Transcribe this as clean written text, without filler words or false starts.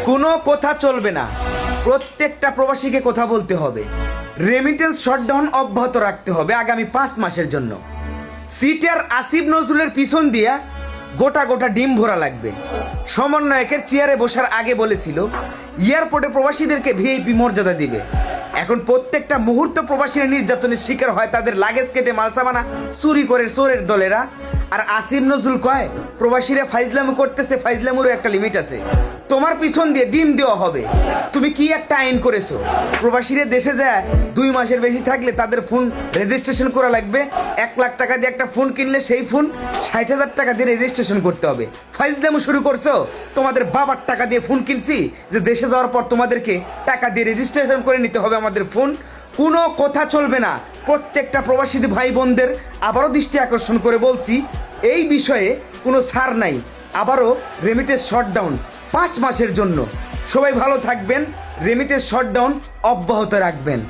কোনো কথা চলবে না, প্রত্যেকটা প্রবাসীকে কথা বলতে হবে। রেমিটেন্স শটডাউন অব্যাহত রাখতে হবে আগামী 5 মাসের জন্য। সিটার আসিফ নজরুলের পিছন দিয়া গোটা গোটা ডিম ভরা লাগবে। সমন্বয়কের চেয়ারে বসার আগে বলেছিল এয়ারপোর্টে প্রবাসীদেরকে ভিআইপি মর্যাদা দিবে। এখন প্রত্যেকটা মুহূর্ত প্রবাসীরা নির্যাতনের শিকার হয়, তাদের লাগেজ কেটে মালসামানা চুরি করে চোরের দলেরা। আর আসিফ নজরুল কয় প্রবাসীরা ফাইজলামু করতেছে, ফাইজলামুরও একটা লিমিট আছে। তোমার পিছন দিয়ে ডিম দেওয়া হবে। তুমি কি একটা আইন করেছো, প্রবাসীরা দেশে যায় 2 মাসের বেশি থাকলে তাদের ফোন রেজিস্ট্রেশন করা লাগবে। 1 লাখ টাকা দিয়ে একটা ফোন কিনলে সেই ফোন 60,000 টাকা দিয়ে রেজিস্ট্রেশন করতে হবে। ফাইজলামু শুরু করছো। তোমাদের বাবার টাকা দিয়ে ফোন কিনছি যে দেশে যাওয়ার পর তোমাদেরকে টাকা দিয়ে রেজিস্ট্রেশন করে নিতে হবে আমাদের ফোন। কোনো কথা চলবে না। প্রত্যেকটা প্রবাসী ভাই বোনদের আবারও দৃষ্টি আকর্ষণ করে বলছি, এই বিষয়ে কোনো ছাড় নাই। আবারও রেমিটেন্স শটডাউন 5 মাসের জন্য। সবাই ভালো থাকবেন, রেমিটেন্স শটডাউন অব্যাহত রাখবেন।